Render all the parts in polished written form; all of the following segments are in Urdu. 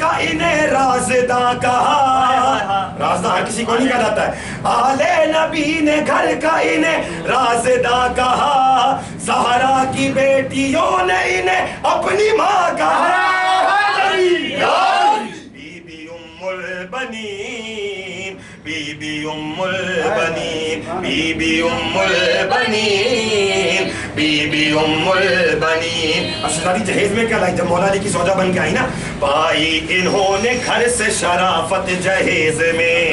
کا انہیں رازداں کہا. رازداں ہر کسی کو نہیں کہا جاتا ہے. آلے نبی نے گھر کا انہیں رازداں کہا, زہرا کی بیٹیوں نے انہیں اپنی ماں کہا. بی بی ام البنین, بی بی ام البنین, بی بی ام البنین, بی بی ام البنین. اب شہزادی جہیز میں کیا لائی جب مولا علی کی زوجہ بن کے آئی نا؟ پائی انہوں نے گھر سے شرافت جہیز میں.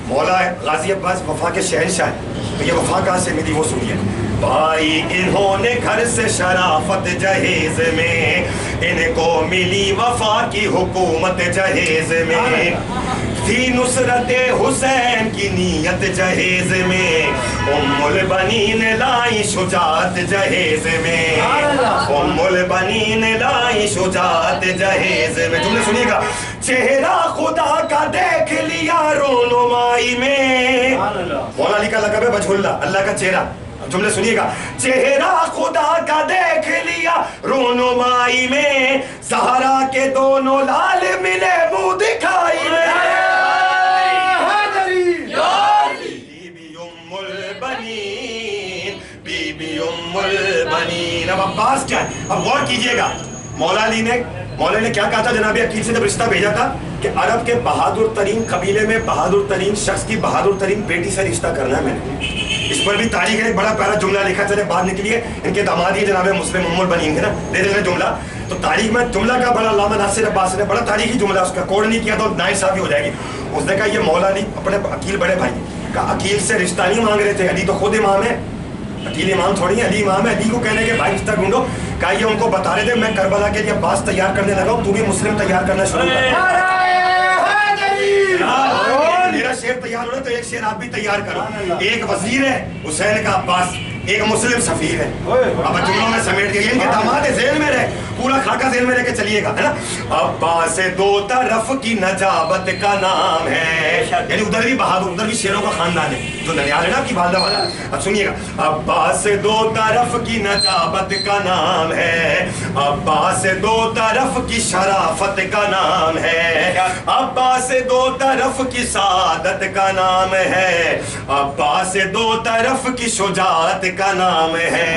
مولا غازی عباس وفا کے شہنشاہ ہیں, یہ وفا کہاں سے ملی وہ سنیے. پائی انہوں نے گھر سے شرافت جہیز میں, ان کو ملی وفا کی حکومت جہیز میں. تھی نصرت حسین کی نیت جہیز میں, ام البنین لائی شجاعت جہیز میں. ام البنین لائی شجاعت جہیز میں. جملے سنیے گا. چہرہ خدا کا دیکھ لیا رونمائی میں. مولا علی کا لقب ہے وجہ اللہ, اللہ کا چہرہ. جملے سنیے گا. چہرہ خدا کا دیکھ لیا رونمائی میں, زہرا کے دونوں لال ملے منہ دکھائی میں. بی ام البنین, بی بی ام البنین. اب عباس کیا ہے؟ اب غور کیجئے گا. مولا نے کیا کہا تھا جناب عقیل سے جب رشتہ بھیجا تھا کہ عرب کے بہادر ترین قبیلے میں بہادر ترین شخص کی بہادر ترین بیٹی سے رشتہ کرنا ہے میں نے. اس پر بھی تاریخ نے ایک بڑا پیارا جملہ لکھا, چلے بعد نکلی ہے. ان کے داماد ہی جناب مسلم ام البنین ہے نا, دے دے جملہ. تو تاریخ میں جملہ کا بڑا علامہ ناصر عباس نے بڑا تاریخی جملہ, اس کا کوڈ نہیں کیا تو ناانصافی ہو جائے گی. اس نے کہا یہ مولا علی اپنے عقیل بڑے بھائی کا عقیل سے رشتہ نہیں مانگ رہے تھے, علی تو خود امام ہے, عقیل امام تھوڑی ہے, علی امام ہے. علی کو کہنے کے بھائی رشتہ ڈھونڈو. کہا یہ ان کو بتا رہے تھے میں کربلا کے لیے عباس تیار کرنے لگا ہوں, تو بھی مسلم تیار کرنا شروع کر. میرا شعر تیار ہو رہا تو ایک شعر آپ بھی تیار کرو. ایک وزیر ہے حسین کا عباس, ایک مسلم سفیر ہے. اب جملوں میں سمیٹ دیا, ان کے داماد ذہن میں رہے, پورا خاکہ ذہن میں رہ کے چلیے گا, ہے نا. عباس دو طرف کی نجابت کا نام ہے, یعنی ادھر بھی بہادر, ادھر بھی شیروں کا خاندان ہے جو ننیال ہے نا آپ کی والدہ والا. اب سنیے گا. عباس دو طرف کی نجابت کا نام ہے, عباس دو طرف کی شرافت کا نام ہے, عباس دو طرف کی سعادت کا نام ہے, عباس دو طرف کی شجاعت کا نام ہے,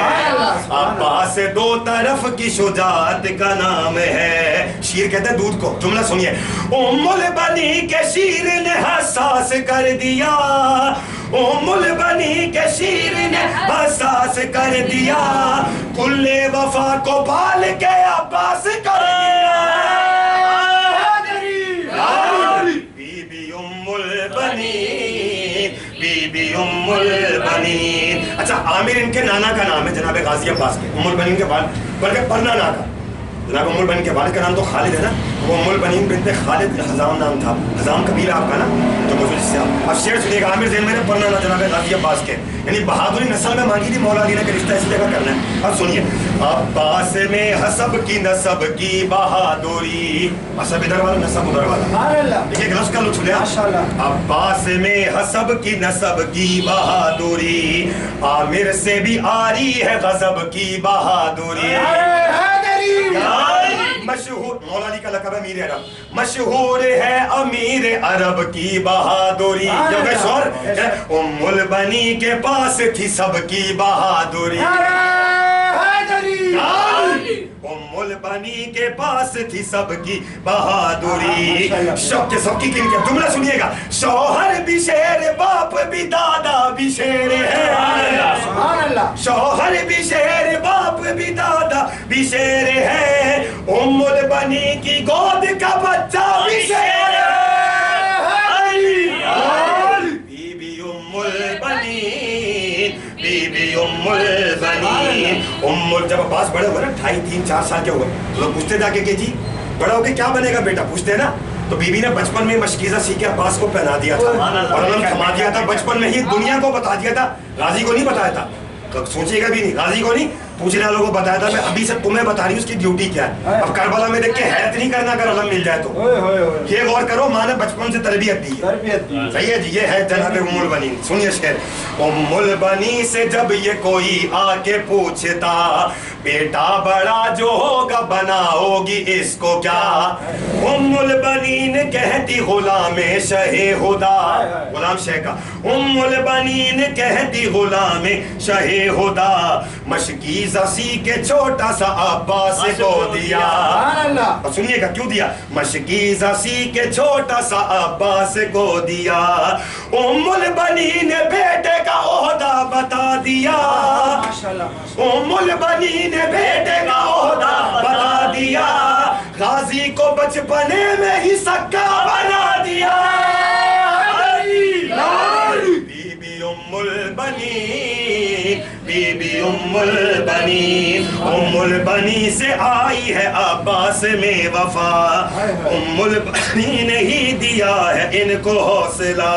عباس دو طرف کی شجاعت کا نام ہے. شیر کہتے ہیں دودھ کو. جملہ سنیے. ام البنی کے شیر نے حساس کر دیا, ام البنی کے شیر نے حساس کر دیا, کل وفا کو پال کے عباس کر دیا. بی بی ام البنین, بی بی ام البنین. اچھا عامر ان کے نانا کا نام ہے جناب غازی عباس کے, ام البنین کے والد, بلکہ پرنانا کا. جناب ام البنین کے والد کا نام تو خالد ہے نا, وہ ام البنین بنت خالد حزام نام تھا, حزام قبیلہ آپ کا نا, تو مجھے سے اب شعر سنیے گا. عامر ذہن میں نے پرنانا جناب غازی عباس کے, یعنی بہادری نسل میں مانگی تھی مولا علی نے کہ رشتہ اسی جگہ کرنا ہے. اب سنیے. عباس میں حسب کی نسب کی بہادری, حسب ادھر والا نسب ادھر والا, دیکھیے لفظ کا لطف لیا. عباس میں حسب کی نسب کی بہادری, عامر سے بھی آری ہے غضب کی بہادری. مشہور مولا علی کا لقب ہے امیر عرب, مشہور ہے امیر عرب کی بہادری. ام البنی کے پاس تھی سب کی بہادری, ام البنی کے پاس تھی سب کی بہادری. شوق کے سب کی کن کیا جملہ سنیے گا. شوہر بھی شیر, باپ بھی دادا بھی شیر ہے, شوہر بھی شیر, باپ بھی دادا بھی شیر ہے, ام البنی کی گود کا بچہ بھی شیر ہے. بی بی ام البنین, بی بی ام البنین. جب عباس بڑے ہوئے نا, 2.5-3-4 سال کے ہوئے, لوگ پوچھتے جا کے کہ جی بڑا ہو کے کیا بنے گا بیٹا, پوچھتے نا. تو بی بی نے بچپن میں مشکیزہ سیکھ کے عباس کو پہنا دیا تھا اور علم تھما دیا تھا, بچپن میں ہی دنیا کو بتا دیا تھا, غازی کو نہیں بتایا تھا. سوچیے گا بھی نہیں, غازی کو نہیں, پوچھنے والوں کو بتایا تھا میں ابھی سے تمہیں بتا رہی ہوں اس کی ڈیوٹی کیا ہے. اب کربلا میں دیکھ کے حیرت نہیں کرنا اگر علم مل جائے تو. یہ غور کرو ماں نے بچپن سے تربیت دی ہے. صحیح ہے جی. یہ ہے جناب ام البنین. سنیے شعر. ام البنین سے جب یہ کوئی آ کے پوچھتا بیٹا بڑا جو ہوگا بناؤ گی اس کو کیا, ام البنین کہتی غلام شہ خدا. غلام شہ کا. ام البنین کہتی غلام شہ خدا مشکیزہ سی کے چھوٹا سا عباس کو دیا. اور سنیے گا کیوں دیا. مشکیزہ سی کے چھوٹا سا عباس کو دیا. ام البنین بیٹے کا عہدہ بتا دیا. ام البنین بیٹے کا عہدہ بتا دیا. غازی کو بچپنے میں ہی سکا بنا دیا. بی بی ام البنین, بی بی ام البنین, ام البنین سے آئی ہے عباس میں وفا. ام البنین نے ہی دیا ہے ان کو حوصلہ.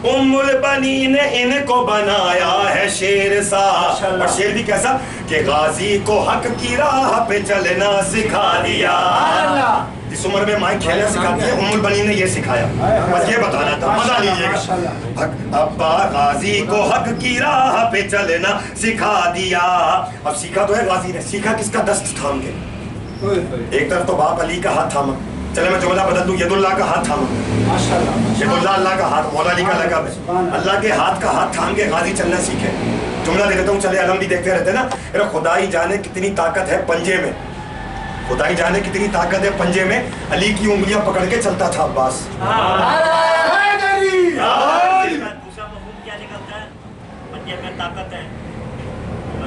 ام البنین نے ان کو بنایا ہے شیر سا. اور شیر بھی کیسا کہ غازی کو حق کی راہ پہ چلنا سکھا دیا. اس عمر میں مائیں کھیلنا سکھاتی ہے, ام البنین نے یہ سکھایا. بس یہ بتانا تھا, مزہ لیجیے گا. ابا غازی کو حق کی راہ پہ چلنا سکھا دیا. اب سیکھا تو ہے غازی نے, سیکھا کس کا دست تھام کے. ایک طرف تو باپ علی کا ہاتھ تھاما. چلے میں جملہ بدل دوں, ید اللہ کا ہاتھ تھاما. ید اللہ اللہ کا ہاتھ, مولا علی کا لقب ہے. اللہ کے ہاتھ کا ہاتھ تھام کے غازی چلنا سیکھے. جملہ دے دیتا ہوں, چلے علم بھی دیکھتے رہتے نا. خدائی جانے کتنی طاقت ہے پنجے میں, خدائی جانے کتنی طاقت ہے پنجے میں. علی کی انگلیاں پکڑ کے چلتا تھا عباس. دوسرا مفہوم کیا نکلتا ہے, پنجے میں طاقت ہے.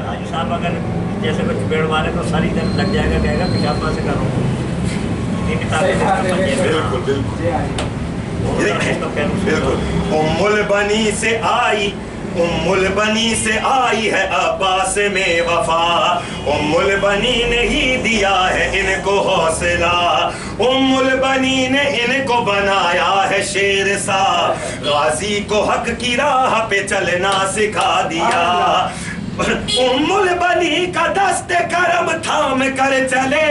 حاجی صاحب اگر جیسے کوئی چپیڑ مارے تو ساری دن لگ جائے گا, کہے گا پیشاب وہاں سے کرو. بالکل بالکل. ام البنین سے آئی, ام البنین سے آئی ہے عباس میں وفا. ام البنین نے ہی دیا ہے ان کو حوصلہ. ام البنین نے ان کو بنایا ہے شیر سا. غازی کو حق کی راہ پہ چلنا سکھا دیا. ام البنین کا دست کرم تھام کر چلے.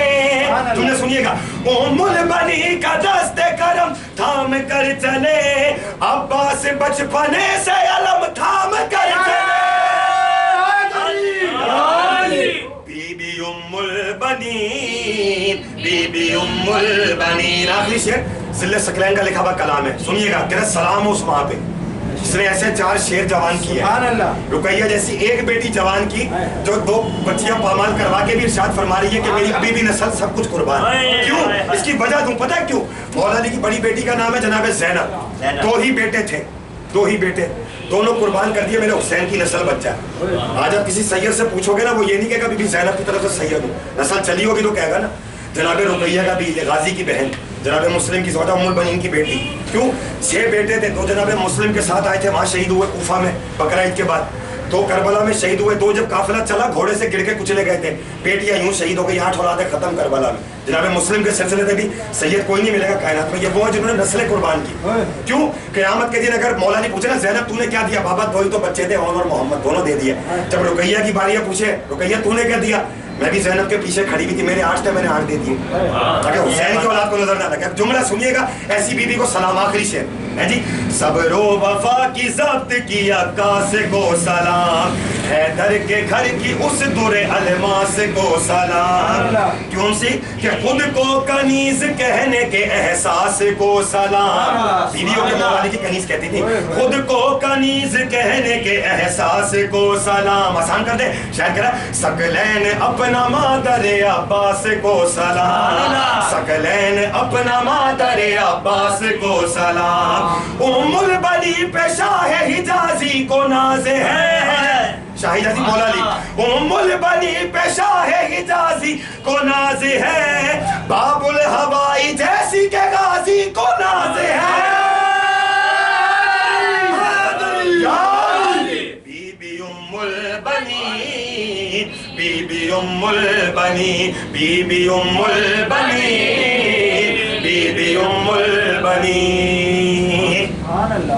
تم نے سنیے گا. ام البنین کا دست کرم تھام کر چلے. عباس بچپنے سے علم تھام کر چلے. بی بی ام البنین, بی بی ام البنین. آخری شعر ذل ثقلین کا لکھا ہوا کلام ہے, سنیے گا. تیرا سلام ہو اس ماں پہ جس نے ایسے 4 شیر جوان کیے. رقیہ جیسی ایک بیٹی جوان کی جو 2 بچیاں پامال کروا کے بھی ارشاد فرما رہی ہے کہ میری ابھی بھی نسل سب کچھ قربان. کیوں؟ اس کی وجہ تم پتہ ہے کیوں؟ مولا علی کی بڑی بیٹی کا نام ہے جناب زینب. 2 ہی بیٹے تھے, 2 ہی بیٹے, دونوں قربان کر دیے, میرے حسین کی نسل بچ جائے. آج آپ کسی سید سے پوچھو گے نا, وہ یہ نہیں کہے گا بی زینب کی طرف سے سید ہو, نسل چلی ہوگی تو کہے گا نا. جناب رقیہ کا بھی, غازی کی بہن, جناب مسلم کی زوجہ ام البنین کی بیٹی. کیوں؟ 6 بیٹے تھے, 2 جناب مسلم کے ساتھ آئے تھے, وہاں شہید ہوئے کوفہ میں بقرہ عید کے بعد. 2 کربلا میں شہید ہوئے, 2 جب قافلہ چلا گھوڑے سے گر کے کچلے گئے تھے. بیٹیاں یوں شہید ہو گئی, 8 اولادیں ختم کربلا میں. جناب مسلم کے سلسلے میں بھی سید کوئی نہیں ملے گا کائنات میں, یہ وہ ہیں جنہوں نے نسلیں قربان کی. کیوں؟ قیامت کے دن اگر مولا نے پوچھے نا زینب تو نے کیا دیا, بابا 2 ہی تو بچے تھے, عون اور محمد, دونوں دے دیے. جب رقیہ کی باری ہے, پوچھے رقیہ تو نے کیا دیا, میں بھی زینب کے پیچھے کھڑی ہوئی تھی, میرے 8 تھے, میں نے 8 دے دیے تاکہ حسین کی اولاد کو نظر نہ لگے. جملہ سنیے گا, ایسی بیوی کو سلام. آخری شعر ہے جی. صبر و وفا کی ضبط کی عکاس کو سلام, حیدر کے گھر کی اس در الماس کو سلام. کیوں سی کہ خود کو کنیز کہنے کے احساس کو سلام. بیویوں کے مولا علی کی کنیز کہتی تھی, خود کو کنیز کہنے کے احساس کو سلام. آسان کر دیں, شاید کہہ رہا ثقلین اپنا مادر عباس کو سلام. ثقلین اپنا مادر عباس کو سلام. ام البنین پہ شاہ حجازی کو ناز ہے. شاہ حجازی مولا علی. ام البنین پہ شاہ حجازی کو ناز ہے, باب الہوائی جیسی کے غازی کو ناز ہے. بی بی ام البنین, بی بی ام البنین, بی بی ام البنین, بی بی ام البنین.